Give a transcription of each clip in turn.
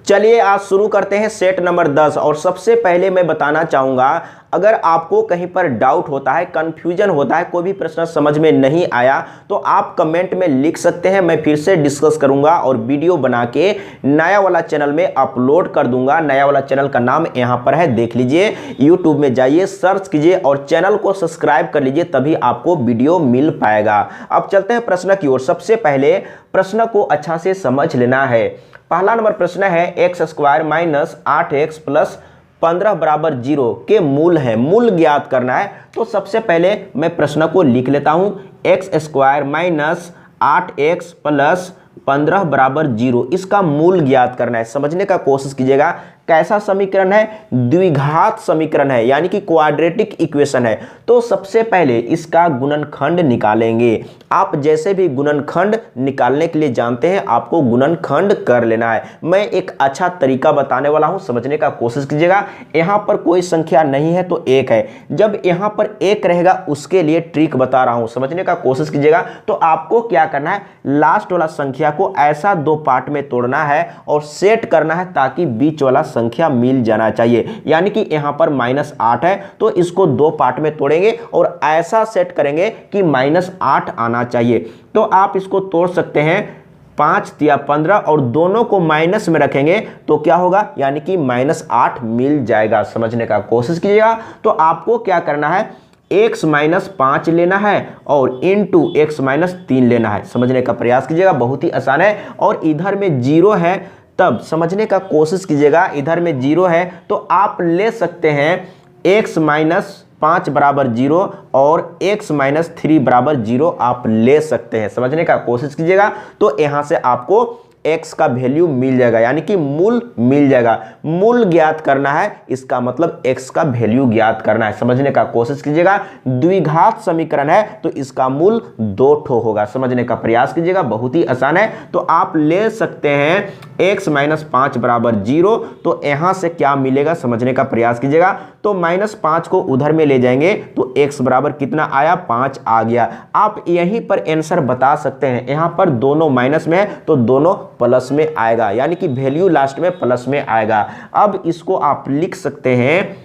चलिए आज शुरू करते हैं सेट नंबर 10। और सबसे पहले मैं बताना चाहूँगा, अगर आपको कहीं पर डाउट होता है, कन्फ्यूजन होता है, कोई भी प्रश्न समझ में नहीं आया तो आप कमेंट में लिख सकते हैं। मैं फिर से डिस्कस करूंगा और वीडियो बना के नया वाला चैनल में अपलोड कर दूंगा। नया वाला चैनल का नाम यहाँ पर है, देख लीजिए। यूट्यूब में जाइए, सर्च कीजिए और चैनल को सब्सक्राइब कर लीजिए, तभी आपको वीडियो मिल पाएगा। अब चलते हैं प्रश्न की ओर। सबसे पहले प्रश्न को अच्छा से समझ लेना है। पहला नंबर प्रश्न है x square minus 8x plus 15 बराबर 0 के मूल है, मूल ज्ञात करना है। तो सबसे पहले मैं प्रश्न को लिख लेता हूं, x square minus 8x plus 15 बराबर 0, इसका मूल ज्ञात करना है। समझने का कोशिश कीजिएगा, कैसा समीकरण है? द्विघात समीकरण है, यानी कि क्वाड्रेटिक इक्वेशन है। तो सबसे पहले इसका गुणनखंड निकालेंगे। आप जैसे भी गुणनखंड निकालने के लिए जानते हैं, आपको गुणनखंड कर लेना है। मैं एक अच्छा तरीका बताने वाला हूं, समझने का कोशिश कीजिएगा। यहां पर कोई संख्या नहीं है तो एक है, जब यहां पर एक रहेगा उसके लिए ट्रिक बता रहा हूं, समझने का कोशिश कीजिएगा। तो आपको क्या करना है, लास्ट वाला संख्या को ऐसा दो पार्ट में तोड़ना है और सेट करना है ताकि बीच वाला संख्या मिल जाना चाहिए। यानी कि यहां पर -8 है तो इसको दो पार्ट में तोड़ेंगे और ऐसा सेट करेंगे कि -8 आना चाहिए। तो आप इसको तोड़ सकते हैं 5 या 15 और दोनों को माइनस में रखेंगे तो क्या होगा, यानी कि -8 मिल जाएगा। समझने का कोशिश कीजिएगा। तो आपको क्या करना है, x माइनस 5 लेना है और इंटू x माइनस 3 लेना है। समझने का प्रयास कीजिएगा, बहुत ही आसान है। और इधर में 0 है, तब समझने का कोशिश कीजिएगा। इधर में 0 है तो आप ले सकते हैं x माइनस 5 बराबर 0 और x माइनस 3 बराबर 0 आप ले सकते हैं। समझने का कोशिश कीजिएगा। तो यहां से आपको x का वैल्यू मिल जाएगा, यानी कि मूल मिल जाएगा। मूल ज्ञात करना है, इसका मतलब x का वैल्यू ज्ञात करना है। समझने का कोशिश कीजिएगा। द्विघात समीकरण है तो इसका मूल 2 ठो होगा। समझने का प्रयास कीजिएगा, बहुत ही आसान है। तो आप ले सकते हैं x माइनस 5 बराबर 0, तो यहां से क्या मिलेगा, समझने का प्रयास कीजिएगा। तो -5 को उधर में ले जाएंगे तो x बराबर कितना आया, 5 आ गया। आप यहीं पर आंसर बता सकते हैं। यहां पर दोनों माइनस में है तो दोनों प्लस में आएगा, यानी कि वैल्यू लास्ट में प्लस में आएगा। अब इसको आप लिख सकते हैं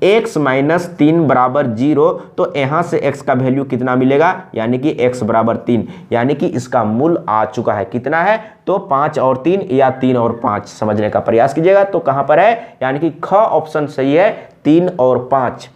x माइनस 3 बराबर 0, तो यहां से x का वैल्यू कितना मिलेगा, यानी कि x बराबर 3, यानी कि इसका मूल आ चुका है। कितना है, तो 5 और 3 या 3 और 5। समझने का प्रयास कीजिएगा। तो कहां पर है, यानी कि ख ऑप्शन सही है, 3 और 5।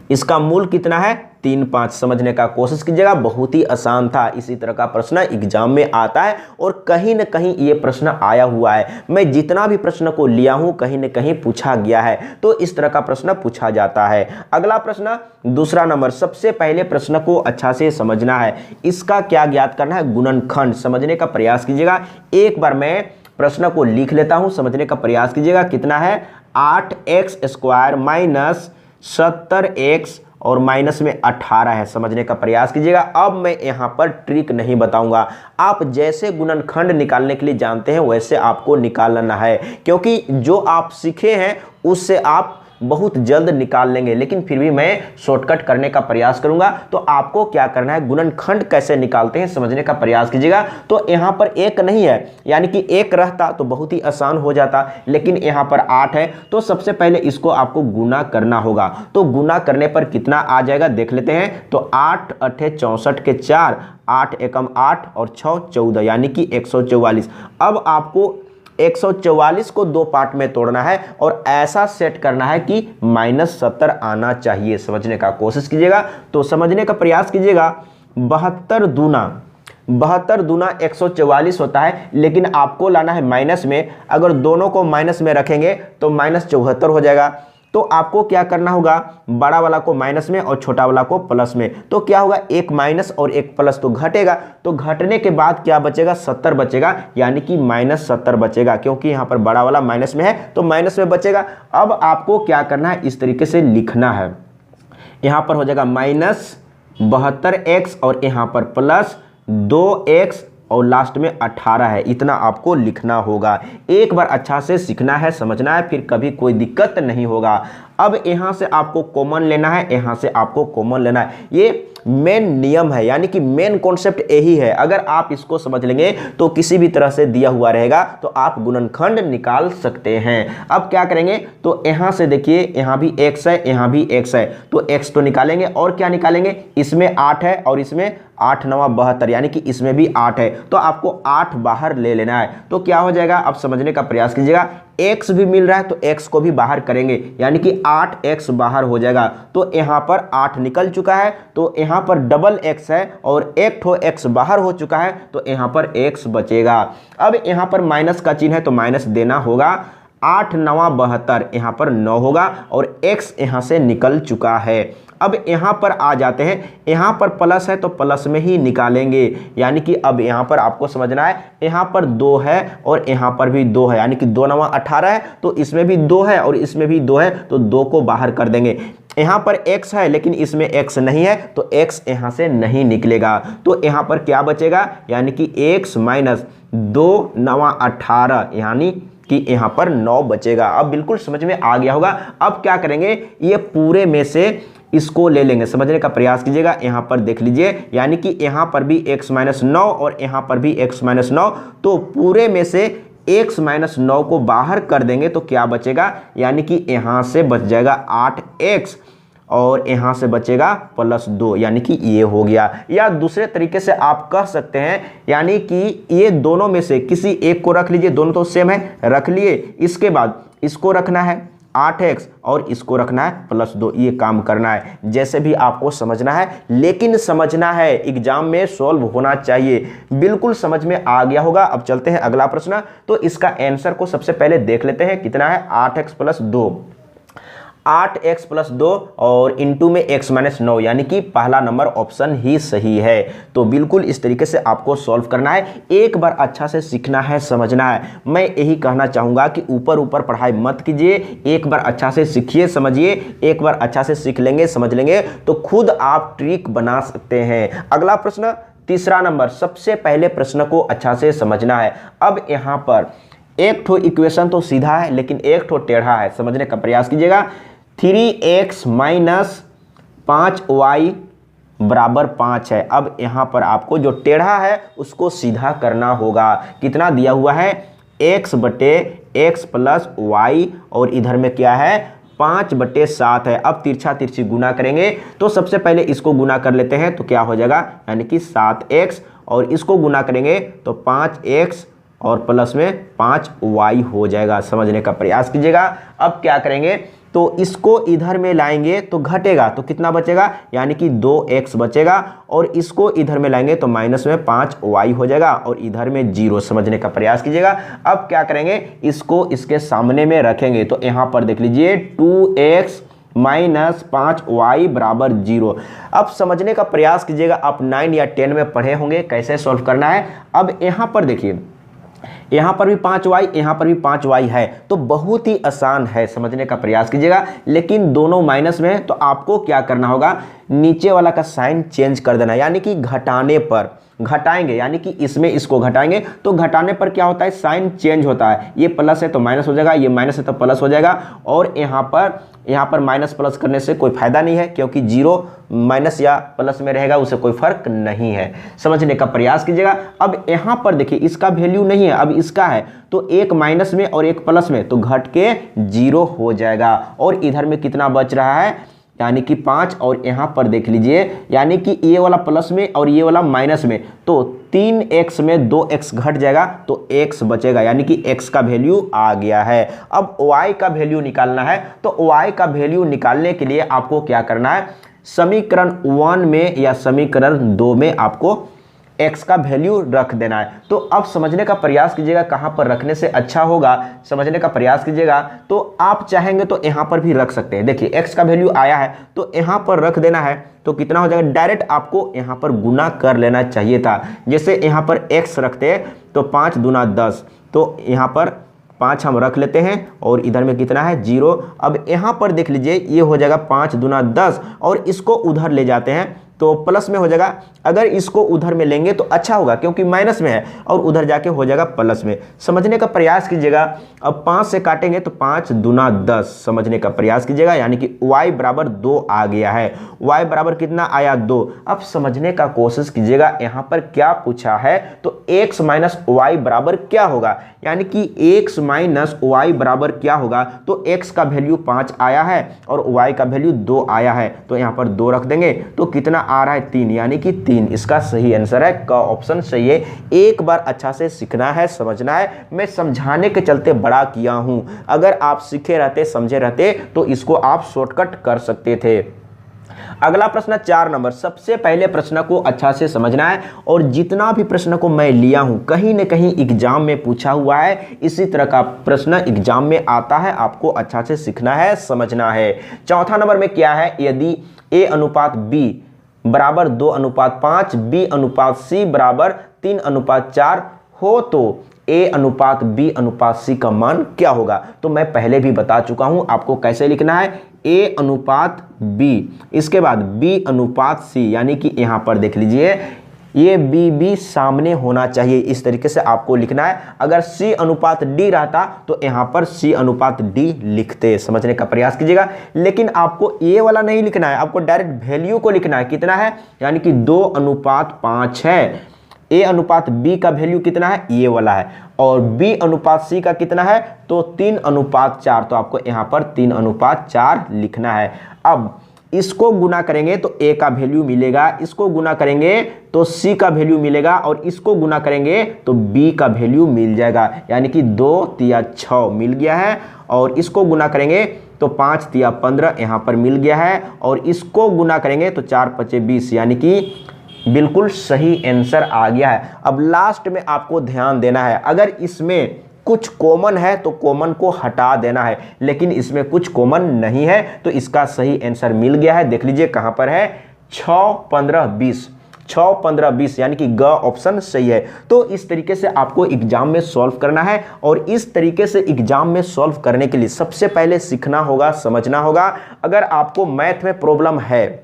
इसका मूल कितना है, 3, 5। समझने का कोशिश कीजिएगा, बहुत ही आसान था। इसी तरह का प्रश्न एग्जाम में आता है और कहीं न कहीं ये प्रश्न आया हुआ है। मैं जितना भी प्रश्न को लिया हूं कहीं न कहीं पूछा गया है, तो इस तरह का प्रश्न पूछा जाता है। अगला प्रश्न दूसरा नंबर। सबसे पहले प्रश्न को अच्छा से समझना है, इसका क्या ज्ञात करना है, गुणनखंड। समझने का प्रयास कीजिएगा। एक बार मैं प्रश्न को लिख लेता हूं, समझने का प्रयास कीजिएगा। कितना है, 8x स्क्वायर माइनस 70x और माइनस में 18 है। समझने का प्रयास कीजिएगा। अब मैं यहां पर ट्रिक नहीं बताऊंगा, आप जैसे गुणनखंड निकालने के लिए जानते हैं वैसे आपको निकालना है, क्योंकि जो आप सीखे हैं उससे आप बहुत जल्द निकाल लेंगे। लेकिन फिर भी मैं शॉर्टकट करने का प्रयास करूंगा। तो आपको क्या करना है, गुणनखंड कैसे निकालते हैं समझने का प्रयास कीजिएगा। तो यहां पर 1 नहीं है, यानी कि 1 रहता तो बहुत ही आसान हो जाता, लेकिन यहां पर 8 है। तो सबसे पहले इसको आपको गुना करना होगा। तो गुना करने पर कितना आ जाएगा देख लेते हैं। तो 8 8 64 के 4, 8 एकम 8 और 6 14, यानी कि 144। अब आपको 144 को दो पार्ट में तोड़ना है और ऐसा सेट करना है कि -70 आना चाहिए। समझने का कोशिश कीजिएगा। तो समझने का प्रयास कीजिएगा। 72 दूना 144 होता है, लेकिन आपको लाना है माइनस में। अगर दोनों को माइनस में रखेंगे तो -74 हो जाएगा। तो आपको क्या करना होगा, बड़ा वाला को माइनस में और छोटा वाला को प्लस में। तो क्या होगा, एक माइनस और एक प्लस तो घटेगा। तो घटने के बाद क्या बचेगा, 70 बचेगा, यानी कि -70 बचेगा, क्योंकि यहाँ पर बड़ा वाला माइनस में है तो माइनस में बचेगा। अब आपको क्या करना है, इस तरीके से लिखना है। यहाँ पर हो जाएगा -72x और यहाँ पर प्लस 2x और लास्ट में 18 है। इतना आपको लिखना होगा। एक बार अच्छा से सीखना है, समझना है, फिर कभी कोई दिक्कत नहीं होगा। अब यहां से आपको कॉमन लेना है, यहां से आपको कॉमन लेना है। ये मेन नियम है, यानी कि मेन कॉन्सेप्ट यही है। अगर आप इसको समझ लेंगे तो किसी भी तरह से दिया हुआ रहेगा तो आप गुणनखंड निकाल सकते हैं। अब क्या करेंगे, तो यहां से देखिए यहां भी x है, यहां भी x है, तो x तो निकालेंगे और क्या निकालेंगे, इसमें 8 है और इसमें 8 9 72, यानी कि इसमें भी 8 है, तो आपको 8 बाहर ले लेना है। तो क्या हो जाएगा, आप समझने का प्रयास कीजिएगा। x भी मिल रहा है तो x को भी बाहर करेंगे, यानी कि 8x बाहर हो जाएगा। तो यहाँ पर 8 निकल चुका है, तो यहाँ पर डबल x है और एक ठो x बाहर हो चुका है, तो यहाँ पर x बचेगा। अब यहाँ पर माइनस का चिन्ह है तो माइनस देना होगा। 8 9 72, यहाँ पर 9 होगा और x यहाँ से निकल चुका है। अब यहाँ पर आ जाते हैं, यहाँ पर प्लस है तो प्लस में ही निकालेंगे, यानी कि अब यहाँ पर आपको समझना है, यहाँ पर 2 है और यहाँ पर भी 2 है, यानी कि 2 9 18 है, तो इसमें भी 2 है और इसमें भी 2 है, तो 2 को बाहर कर देंगे। यहाँ पर x है लेकिन इसमें x नहीं है, तो x यहाँ से नहीं निकलेगा, तो यहाँ पर क्या बचेगा, यानी कि x माइनस 2 9 18, यानी कि यहाँ पर 9 बचेगा। अब बिल्कुल समझ में आ गया होगा। अब क्या करेंगे, ये पूरे में से इसको ले लेंगे, समझने का प्रयास कीजिएगा। यहाँ पर देख लीजिए, यानी कि यहाँ पर भी x माइनस 9 और यहाँ पर भी x माइनस 9, तो पूरे में से x माइनस 9 को बाहर कर देंगे तो क्या बचेगा, यानी कि यहाँ से बच जाएगा 8x और यहाँ से बचेगा प्लस 2, यानी कि ये हो गया। या दूसरे तरीके से आप कह सकते हैं, यानी कि ये दोनों में से किसी एक को रख लीजिए, दोनों तो सेम है, रख लिए। इसके बाद इसको रखना है 8x और इसको रखना है प्लस 2, ये काम करना है। जैसे भी आपको समझना है, लेकिन समझना है, एग्जाम में सॉल्व होना चाहिए। बिल्कुल समझ में आ गया होगा। अब चलते हैं अगला प्रश्न। तो इसका आंसर को सबसे पहले देख लेते हैं, कितना है, 8x प्लस 2, 8x प्लस 2 और इंटू में x माइनस 9, यानी कि पहला नंबर ऑप्शन ही सही है। तो बिल्कुल इस तरीके से आपको सॉल्व करना है। एक बार अच्छा से सीखना है, समझना है। मैं यही कहना चाहूँगा कि ऊपर ऊपर पढ़ाई मत कीजिए, एक बार अच्छा से सीखिए, समझिए। एक बार अच्छा से सीख लेंगे, समझ लेंगे तो खुद आप ट्रिक बना सकते हैं। अगला प्रश्न, तीसरा नंबर, सबसे पहले प्रश्न को अच्छा से समझना है। अब यहाँ पर एक ठो इक्वेशन तो सीधा है लेकिन एक ठो टेढ़ा है, समझने का प्रयास कीजिएगा। 3x माइनस 5y बराबर 5 है। अब यहाँ पर आपको जो टेढ़ा है उसको सीधा करना होगा। कितना दिया हुआ है, x बटे x प्लस y और इधर में क्या है, 5/7 है। अब तिरछा तिरछी गुना करेंगे, तो सबसे पहले इसको गुना कर लेते हैं, तो क्या हो जाएगा, यानी कि 7x और इसको गुना करेंगे तो 5x और प्लस में 5y हो जाएगा। समझने का प्रयास कीजिएगा। अब क्या करेंगे, तो इसको इधर में लाएंगे तो घटेगा, तो कितना बचेगा, यानी कि 2x बचेगा और इसको इधर में लाएंगे तो माइनस में 5y हो जाएगा और इधर में 0। समझने का प्रयास कीजिएगा। अब क्या करेंगे, इसको इसके सामने में रखेंगे, तो यहाँ पर देख लीजिए 2x माइनस 5y बराबर 0। अब समझने का प्रयास कीजिएगा। आप 9 या 10 में पढ़े होंगे कैसे सॉल्व करना है। अब यहाँ पर देखिए, यहाँ पर भी 5y, यहाँ पर भी 5y है, तो बहुत ही आसान है, समझने का प्रयास कीजिएगा। लेकिन दोनों माइनस में है तो आपको क्या करना होगा, नीचे वाला का साइन चेंज कर देना, यानी कि घटाने पर घटाएंगे, यानी कि इसमें इसको घटाएंगे तो घटाने पर क्या होता है, साइन चेंज होता है। ये प्लस है तो माइनस हो जाएगा, ये माइनस है तो प्लस हो जाएगा। और यहाँ पर माइनस प्लस करने से कोई फायदा नहीं है, क्योंकि 0 माइनस या प्लस में रहेगा, उससे कोई फर्क नहीं है। समझने का प्रयास कीजिएगा। अब यहाँ पर देखिए, इसका वैल्यू नहीं है, अब इसका है, तो एक माइनस में और एक प्लस में, तो घट के 0 हो जाएगा। और इधर में कितना बच रहा है, यानी कि 5, और यहाँ पर देख लीजिए, यानी कि ये वाला प्लस में और ये वाला माइनस में, तो 3x में 2x घट जाएगा तो x बचेगा, यानी कि x का वैल्यू आ गया है। अब y का वैल्यू निकालना है, तो y का वैल्यू निकालने के लिए आपको क्या करना है, समीकरण 1 में या समीकरण 2 में आपको x का वैल्यू रख देना है। तो अब समझने का प्रयास कीजिएगा, कहाँ पर रखने से अच्छा होगा, समझने का प्रयास कीजिएगा। तो आप चाहेंगे तो यहाँ पर भी रख सकते हैं। देखिए x का वैल्यू आया है तो यहाँ पर रख देना है, तो कितना हो जाएगा, डायरेक्ट आपको यहाँ पर गुना कर लेना चाहिए था। जैसे यहाँ पर x रखते हैं तो 5 दूना 10, तो यहाँ पर 5 हम रख लेते हैं और इधर में कितना है, 0। अब यहाँ पर देख लीजिए, ये हो जाएगा 5 दूना 10 और इसको उधर ले जाते हैं तो प्लस में हो जाएगा। अगर इसको उधर में लेंगे तो अच्छा होगा क्योंकि माइनस में है और उधर जाके हो जाएगा प्लस में। समझने का प्रयास कीजिएगा। अब 5 से काटेंगे तो 5 दूना 10, समझने का प्रयास कीजिएगा, यानी कि y बराबर 2 आ गया है। y बराबर कितना आया 2। अब समझने का कोशिश कीजिएगा यहां पर क्या पूछा है, तो x माइनस वाई बराबर क्या होगा, यानी कि x माइनस वाई बराबर क्या होगा। तो x का वैल्यू 5 आया है और y का वैल्यू 2 आया है, तो यहां पर 2 रख देंगे तो कितना आ रहा है 3, यानी कि 3 इसका सही आंसर है। का ऑप्शन सही है। एक बार अच्छा से सीखना है, समझना है। मैं समझाने के चलते बड़ा किया हूं, अगर आप सीखे रहते समझे रहते तो इसको आप शॉर्टकट कर सकते थे। अगला प्रश्न 4 नंबर। सबसे पहले प्रश्न को अच्छा से समझना है और जितना भी प्रश्न को मैं लिया हूं कहीं न कहीं एग्जाम में पूछा हुआ है, इसी तरह का प्रश्न एग्जाम में आता है, आपको अच्छा से सीखना है, समझना है। चौथा नंबर में क्या है, यदि a अनुपात b बराबर 2:5, b अनुपात c बराबर 3:4 हो तो a अनुपात b अनुपात c का मान क्या होगा। तो मैं पहले भी बता चुका हूं आपको कैसे लिखना है, a अनुपात b, इसके बाद b अनुपात c, यानी कि यहां पर देख लीजिए ये b सामने होना चाहिए, इस तरीके से आपको लिखना है। अगर c अनुपात d रहता तो यहां पर c अनुपात d लिखते, समझने का प्रयास कीजिएगा। लेकिन आपको ये वाला नहीं लिखना है, आपको डायरेक्ट वैल्यू को लिखना है। कितना है, यानी कि 2:5 है। a अनुपात b का वैल्यू कितना है, ये वाला है, और b अनुपात c का कितना है, तो 3:4, तो आपको यहां पर 3:4 लिखना है। अब इसको गुना करेंगे तो a का वैल्यू मिलेगा, इसको गुना करेंगे तो c का वैल्यू मिलेगा, और इसको गुना करेंगे तो b का वैल्यू मिल जाएगा, यानी कि 2×3=6 मिल गया है। और इसको गुना करेंगे तो 5×3=15 यहां पर मिल गया है, और इसको गुना करेंगे तो 4×5=20, यानी कि बिल्कुल सही आंसर आ गया है। अब लास्ट में आपको ध्यान देना है, अगर इसमें कुछ कॉमन है तो कॉमन को हटा देना है, लेकिन इसमें कुछ कॉमन नहीं है तो इसका सही आंसर मिल गया है। देख लीजिए कहां पर है, 6×15=20, 6×15=20, यानी कि ग ऑप्शन सही है। तो इस तरीके से आपको एग्जाम में सॉल्व करना है, और इस तरीके से एग्जाम में सॉल्व करने के लिए सबसे पहले सीखना होगा, समझना होगा। अगर आपको मैथ में प्रॉब्लम है,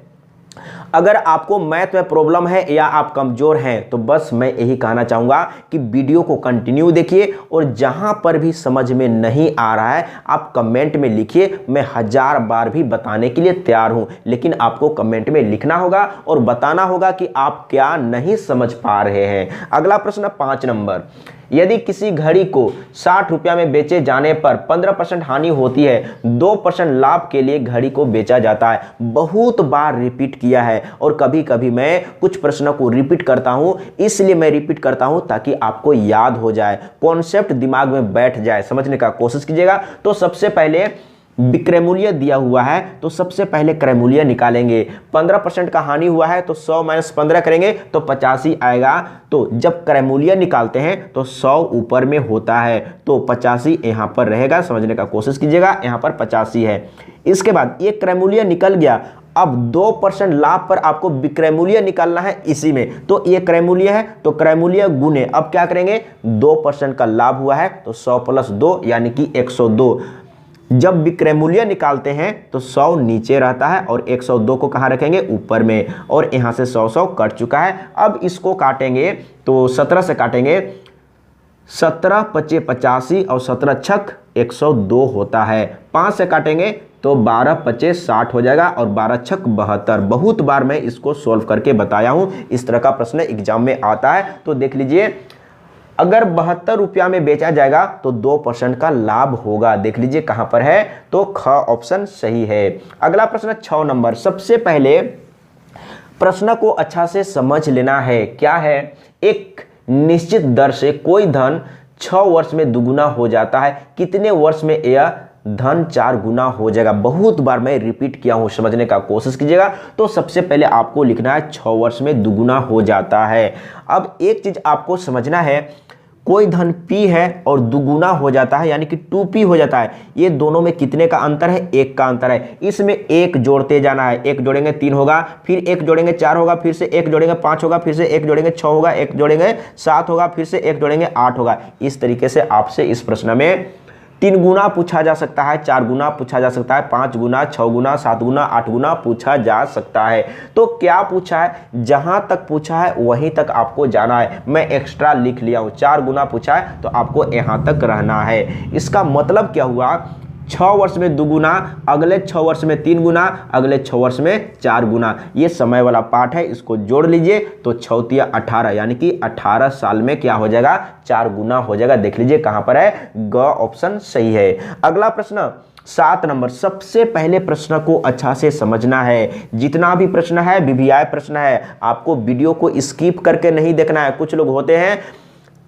अगर आपको मैथ में प्रॉब्लम है या आप कमजोर हैं, तो बस मैं यही कहना चाहूंगा कि वीडियो को कंटिन्यू देखिए, और जहां पर भी समझ में नहीं आ रहा है आप कमेंट में लिखिए। मैं 1000 बार भी बताने के लिए तैयार हूं, लेकिन आपको कमेंट में लिखना होगा और बताना होगा कि आप क्या नहीं समझ पा रहे हैं। अगला प्रश्न 5 नंबर। यदि किसी घड़ी को 60 रुपया में बेचे जाने पर 15% हानि होती है, 2% लाभ के लिए घड़ी को बेचा जाता है। बहुत बार रिपीट किया है, और कभी कभी मैं कुछ प्रश्नों को रिपीट करता हूं, इसलिए मैं रिपीट करता हूं ताकि आपको याद हो जाए, कॉन्सेप्ट दिमाग में बैठ जाए। समझने का कोशिश कीजिएगा। तो सबसे पहले विक्रय मूल्य दिया हुआ है, तो सबसे पहले क्रय मूल्य निकालेंगे। 15% का हानि हुआ है तो 100 - 15 करेंगे तो 85 आएगा। तो जब क्रय मूल्य निकालते हैं तो 100 ऊपर में होता है, तो 85 यहां पर रहेगा। समझने का कोशिश कीजिएगा, यहां पर 85 है। इसके बाद ये क्रय मूल्य निकल गया। अब 2% लाभ पर आपको विक्रय मूल्य निकालना है इसी में, तो ये क्रय मूल्य है तो क्रय मूल्य गुने, अब क्या करेंगे, 2% का लाभ हुआ है तो 100 + 2 यानी कि 102। जब विक्रय मूल्य निकालते हैं तो 100 नीचे रहता है और 102 को कहाँ रखेंगे, ऊपर में, और यहाँ से 100 कट चुका है। अब इसको काटेंगे तो 17 से काटेंगे, 17×5 = 85 और 17×6 = 102 होता है। 5 से काटेंगे तो 12×5 = 60 हो जाएगा और 12×6 = 72। बहुत बार मैं इसको सॉल्व करके बताया हूँ, इस तरह का प्रश्न एग्जाम में आता है। तो देख लीजिए, अगर 72 रुपया में बेचा जाएगा तो 2% का लाभ होगा। देख लीजिए कहां पर है, तो ख ऑप्शन सही है। अगला प्रश्न 6 नंबर। सबसे पहले प्रश्न को अच्छा से समझ लेना है। क्या है, एक निश्चित दर से कोई धन 6 वर्ष में दुगुना हो जाता है, कितने वर्ष में यह धन 4 गुना हो जाएगा। बहुत बार मैं रिपीट किया हूं, समझने का कोशिश कीजिएगा। तो सबसे पहले आपको लिखना है 6 वर्ष में दुगुना हो जाता है। अब एक चीज आपको समझना है, कोई धन P है और दुगुना हो जाता है यानी कि 2P हो जाता है। ये दोनों में कितने का अंतर है, 1 का अंतर है। इसमें 1 जोड़ते जाना है, 1 जोड़ेंगे 3 होगा, फिर 1 जोड़ेंगे 4 होगा, फिर से 1 जोड़ेंगे 5 होगा, फिर से 1 जोड़ेंगे 6 होगा, 1 जोड़ेंगे 7 होगा, फिर से 1 जोड़ेंगे 8 होगा। इस तरीके से आपसे इस प्रश्न में 3 गुना पूछा जा सकता है, 4 गुना पूछा जा सकता है, 5 गुना, 6 गुना, 7 गुना, 8 गुना पूछा जा सकता है। तो क्या पूछा है, जहां तक पूछा है वहीं तक आपको जाना है। मैं एक्स्ट्रा लिख लिया हूं, 4 गुना पूछा है तो आपको यहां तक रहना है। इसका मतलब क्या हुआ, 6 वर्ष में 2 गुना, अगले 6 वर्ष में 3 गुना, अगले 6 वर्ष में 4 गुना। ये समय वाला पार्ट है, इसको जोड़ लीजिए तो 6 तिया 18, यानी कि 18 साल में क्या हो जाएगा, 4 गुना हो जाएगा। देख लीजिए कहां पर है, ग ऑप्शन सही है। अगला प्रश्न 7 नंबर, सबसे पहले प्रश्न को अच्छा से समझना है। जितना भी प्रश्न है वीवीआई प्रश्न है, आपको वीडियो को स्किप करके नहीं देखना है। कुछ लोग होते हैं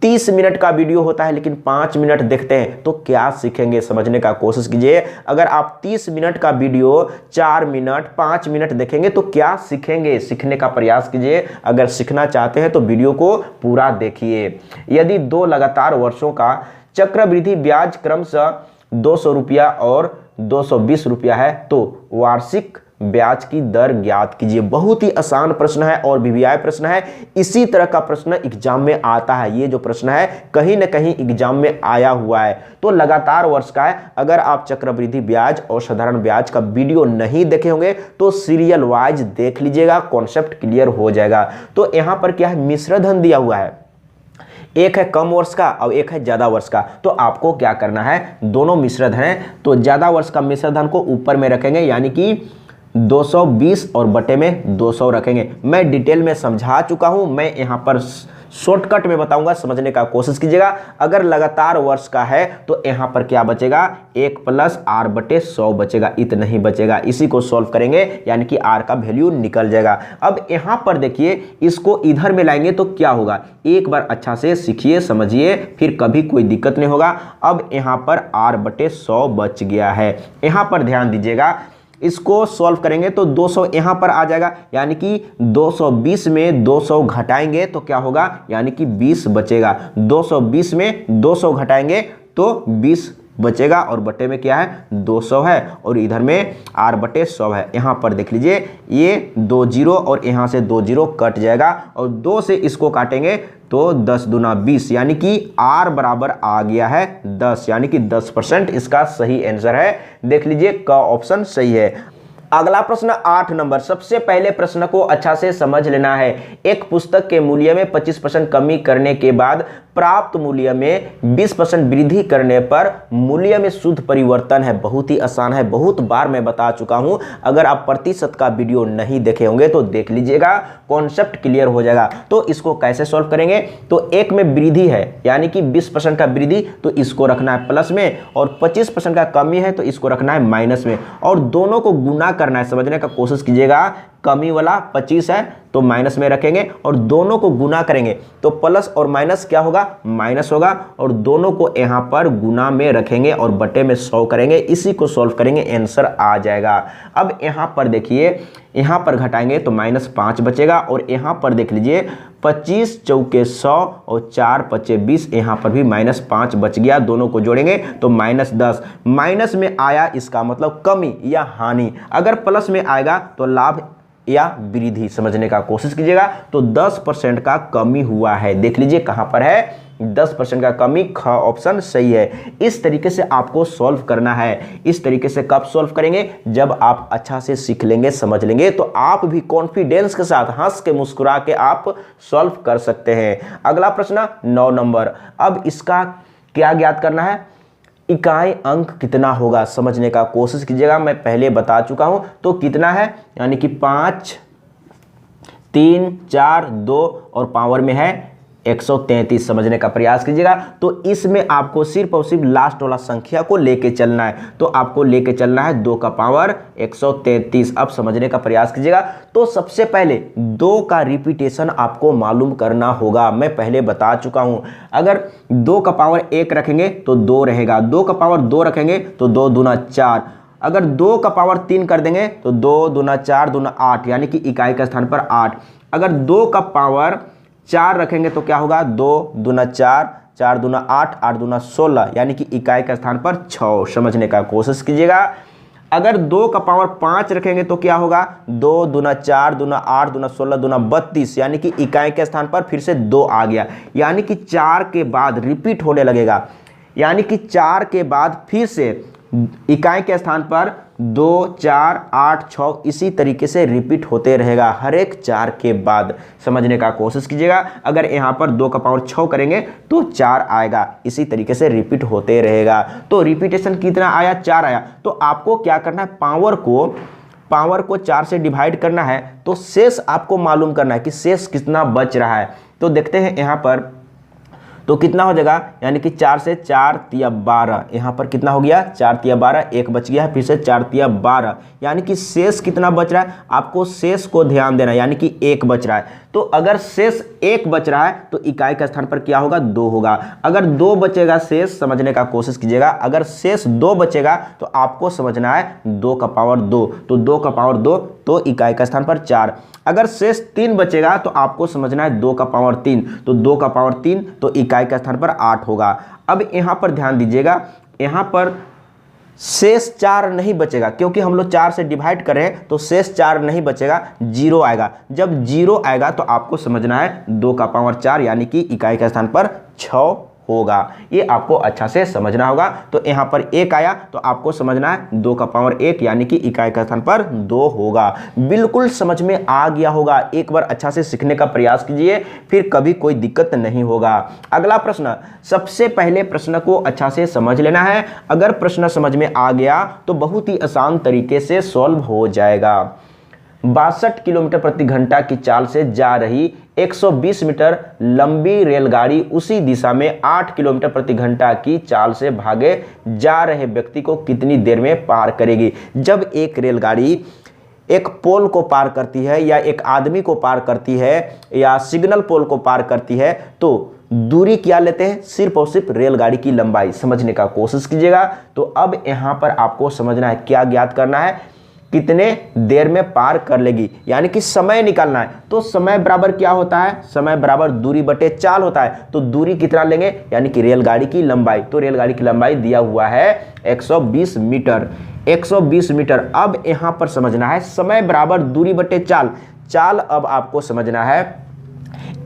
30 मिनट का वीडियो होता है लेकिन 5 मिनट देखते हैं, तो क्या सीखेंगे, समझने का कोशिश कीजिए। अगर आप 30 मिनट का वीडियो 4 मिनट 5 मिनट देखेंगे तो क्या सीखेंगे, सीखने का प्रयास कीजिए। अगर सीखना चाहते हैं तो वीडियो को पूरा देखिए। यदि 2 लगातार वर्षों का चक्रवृद्धि ब्याज क्रमशः 200 रुपया और 220 रुपया है तो वार्षिक ब्याज की दर ज्ञात कीजिए। बहुत ही आसान प्रश्न है और वीवीआई प्रश्न है। इसी तरह का प्रश्न एग्जाम में आता है। ये जो प्रश्न है कहीं ना कहीं एग्जाम में आया हुआ है। तो लगातार वर्ष का है। अगर आप चक्रवृद्धि ब्याज और साधारण ब्याज का वीडियो नहीं देखे होंगे तो सीरियल वाइज देख लीजिएगा, कॉन्सेप्ट क्लियर हो जाएगा। तो यहां पर क्या है, मिश्र धन दिया हुआ है, एक है कम वर्ष का और एक है ज्यादा वर्ष का। तो आपको क्या करना है, दोनों मिश्र धन है तो ज्यादा वर्ष का मिश्र धन को ऊपर में रखेंगे, यानी कि 220 और बटे में 200 रखेंगे। मैं डिटेल में समझा चुका हूं, मैं यहां पर शॉर्टकट में बताऊंगा, समझने का कोशिश कीजिएगा। अगर लगातार वर्ष का है तो यहां पर क्या बचेगा, 1 + r/100 बचेगा, इतना ही बचेगा। इसी को सॉल्व करेंगे यानी कि r का वैल्यू निकल जाएगा। अब यहां पर देखिए, इसको इधर में लाएंगे तो क्या होगा, एक बार अच्छा से सीखिए समझिए, फिर कभी कोई दिक्कत नहीं होगा। अब यहां पर r/100 बच गया है। यहां पर ध्यान दीजिएगा, इसको सॉल्व करेंगे तो 200 यहां पर आ जाएगा, यानी कि 220 में 200 घटाएंगे तो क्या होगा, यानी कि 20 बचेगा। 220 में 200 घटाएंगे तो 20 बचेगा और बटे में क्या है, 200 है और इधर में r/100 है। यहां पर देख लीजिए, ये 2 जीरो और यहां से 2 जीरो कट जाएगा और 2 से इसको काटेंगे तो 10 दूना 20, यानी कि r बराबर आ गया है 10, यानी कि 10% इसका सही आंसर है। देख लीजिए का ऑप्शन सही है। अगला प्रश्न 8 नंबर, सबसे पहले प्रश्न को अच्छा से समझ लेना है। एक पुस्तक के मूल्य में 25% कमी करने के बाद प्राप्त मूल्य में 20% वृद्धि करने पर मूल्य में शुद्ध परिवर्तन है। बहुत ही आसान है, बहुत बार मैं बता चुका हूं। अगर आप प्रतिशत का वीडियो नहीं देखे होंगे तो देख लीजिएगा, कॉन्सेप्ट क्लियर हो जाएगा। तो इसको कैसे सॉल्व करेंगे, तो एक में वृद्धि है यानी कि 20% का वृद्धि, तो इसको रखना है प्लस में, और 25% का कमी है तो इसको रखना है माइनस में, और दोनों को गुना करना है। समझने का कोशिश कीजिएगा, कमी वाला 25 है तो माइनस में रखेंगे और दोनों को गुना करेंगे तो प्लस और माइनस क्या होगा, माइनस होगा, और दोनों को यहां पर गुना में रखेंगे और बटे में 100 करेंगे। इसी को सॉल्व करेंगे, आंसर आ जाएगा। अब यहां पर देखिए, यहां पर घटाएंगे तो -5 बचेगा, और यहां पर देख लीजिए 25 चौके 100 और 4 पचे 20, यहां पर भी -5 बच गया। दोनों को जोड़ेंगे तो -10। माइनस में आया इसका मतलब कमी या हानि, अगर प्लस में आएगा तो लाभ या वृद्धि। समझने का कोशिश कीजिएगा, तो 10% का कमी हुआ है। देख लीजिए कहां पर है, 10% का कमी, ख ऑप्शन सही है। इस तरीके से आपको सॉल्व करना है। इस तरीके से कब सॉल्व करेंगे, जब आप अच्छा से सीख लेंगे, समझ लेंगे, तो आप भी कॉन्फिडेंस के साथ हंस के मुस्कुरा के आप सॉल्व कर सकते हैं। अगला प्रश्न 9 नंबर, अब इसका क्या ज्ञात करना है, इकाई अंक कितना होगा। समझने का कोशिश कीजिएगा, मैं पहले बता चुका हूं। तो कितना है, यानी कि 5 3 4 2 और पावर में है 133। समझने का प्रयास कीजिएगा। तो इसमें आपको सिर्फ और सिर्फ लास्ट वाला संख्या को लेके चलना है, तो आपको लेके चलना है 2 का पावर 133। अब समझने का प्रयास कीजिएगा। तो सबसे पहले 2 का रिपीटेशन आपको मालूम करना होगा। मैं पहले बता चुका हूं, अगर 2 का पावर 1 रखेंगे तो 2 रहेगा, 2 का पावर 2 रखेंगे तो 2 दूना 4, अगर 2 का पावर 3 कर देंगे तो 2 दूना 4 दूना 8, यानी कि इकाई के स्थान पर 8। अगर 2 का पावर 4 रखेंगे तो क्या होगा, 2 दूना 4, 4 दूना 8, 8 दूना 16, यानी कि इकाई के स्थान पर 6। समझने का कोशिश कीजिएगा। अगर 2 का पावर 5 रखेंगे तो क्या होगा, 2 दूना 4 दूना 8 दूना 16 दूना 32, यानी कि इकाई के स्थान पर फिर से 2 आ गया, यानी कि 4 के बाद रिपीट होने लगेगा। यानी कि 4 के बाद फिर से इकाई के स्थान पर 2, 4, 8, 6 इसी तरीके से रिपीट होते रहेगा हर एक 4 के बाद। समझने का कोशिश कीजिएगा। अगर यहाँ पर 2 का पावर 6 करेंगे तो 4 आएगा, इसी तरीके से रिपीट होते रहेगा। तो रिपीटेशन कितना आया? 4 आया। तो आपको क्या करना है, पावर को 4 से डिवाइड करना है, तो शेष आपको मालूम करना है कि शेष कितना बच रहा है। तो देखते हैं यहाँ पर तो कितना हो जाएगा, यानी कि 4 से 4 तिया 12, यहाँ पर कितना हो गया 4 तिया 12, एक बच गया है, फिर से 4 तिया 12, यानी कि शेष कितना बच रहा है, आपको शेष को ध्यान देना, यानी कि 1 बच रहा है। तो अगर शेष 1 बच रहा है तो इकाई का स्थान पर क्या होगा, 2 होगा। अगर 2 बचेगा शेष, समझने का कोशिश कीजिएगा, अगर शेष 2 बचेगा तो आपको समझना है 2 का पावर 2, तो 2 का पावर 2 तो इकाई का स्थान पर 4। अगर शेष 3 बचेगा तो आपको समझना है 2 का पावर 3, तो 2 का पावर 3 तो इकाई का स्थान पर 8 होगा। अब यहाँ पर ध्यान दीजिएगा, यहाँ पर शेष 4 नहीं बचेगा, क्योंकि हम लोग 4 से डिवाइड करें तो शेष 4 नहीं बचेगा, 0 आएगा। जब 0 आएगा तो आपको समझना है 2 का पावर 4, यानी कि इकाई के स्थान पर 6 होगा। ये आपको अच्छा से समझना होगा। तो यहाँ पर 1 आया तो आपको समझना है 2 का पावर 1, यानी कि इकाई का स्थान पर 2 होगा। बिल्कुल समझ में आ गया होगा। एक बार अच्छा से सीखने का प्रयास कीजिए, फिर कभी कोई दिक्कत नहीं होगा। अगला प्रश्न, सबसे पहले प्रश्न को अच्छा से समझ लेना है। अगर प्रश्न समझ में आ गया तो बहुत ही आसान तरीके से सॉल्व हो जाएगा। 62 किलोमीटर प्रति घंटा की चाल से जा रही 120 मीटर लंबी रेलगाड़ी उसी दिशा में 8 किलोमीटर प्रति घंटा की चाल से भागे जा रहे व्यक्ति को कितनी देर में पार करेगी? जब एक रेलगाड़ी एक पोल को पार करती है या एक आदमी को पार करती है या सिग्नल पोल को पार करती है तो दूरी क्या लेते हैं? सिर्फ और सिर्फ रेलगाड़ी की लंबाई। समझने का कोशिश कीजिएगा। तो अब यहाँ पर आपको समझना है, क्या ज्ञात करना है, कितने देर में पार कर लेगी, यानी कि समय निकालना है। तो समय बराबर क्या होता है, समय बराबर दूरी बटे चाल होता है। तो दूरी कितना लेंगे, यानी कि रेलगाड़ी की लंबाई। तो रेलगाड़ी की लंबाई दिया हुआ है 120 मीटर, 120 मीटर। अब यहां पर समझना है समय बराबर दूरी बटे चाल। चाल अब आपको समझना है,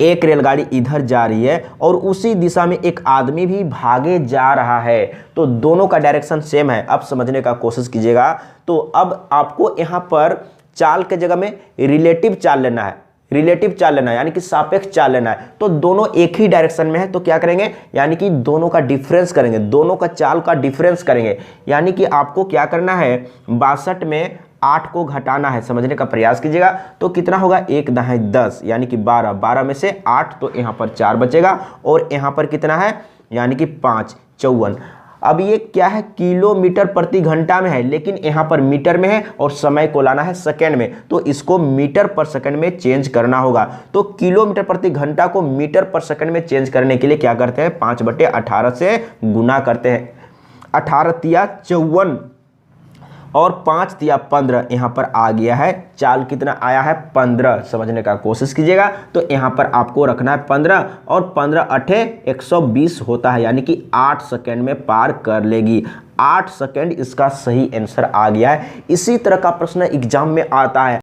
एक रेलगाड़ी इधर जा रही है और उसी दिशा में एक आदमी भी भागे जा रहा है, तो दोनों का डायरेक्शन सेम है। अब समझने का कोशिश कीजिएगा। तो अब आपको यहाँ पर चाल के जगह में रिलेटिव चाल लेना है, रिलेटिव चाल लेना है, यानी कि सापेक्ष चाल लेना है। तो दोनों एक ही डायरेक्शन में है, तो क्या करेंगे, यानी कि दोनों का डिफरेंस करेंगे, दोनों का चाल का डिफरेंस करेंगे। यानी कि आपको क्या करना है, 62 में 8 को घटाना है। समझने का प्रयास कीजिएगा। तो कितना होगा, 1 दाएं 10, यानी कि 12, 12 में से 8 तो यहाँ पर 4 बचेगा और यहाँ पर कितना है, यानी कि 5, 54। अब ये क्या है, किलोमीटर प्रति घंटा में है, लेकिन यहाँ पर मीटर में है और समय को लाना है सेकंड में, तो इसको मीटर पर सेकंड में चेंज करना होगा। तो किलोमीटर प्रति घंटा को मीटर पर सेकंड में चेंज करने के लिए क्या करते हैं, 5/18 से गुना करते हैं। 18 तिया 54 और 5 तिया 15 यहाँ पर आ गया है। चाल कितना आया है, 15। समझने का कोशिश कीजिएगा। तो यहाँ पर आपको रखना है 15 और 15 अठे 120 होता है, यानी कि 8 सेकंड में पार कर लेगी। 8 सेकंड इसका सही आंसर आ गया है। इसी तरह का प्रश्न एग्जाम में आता है।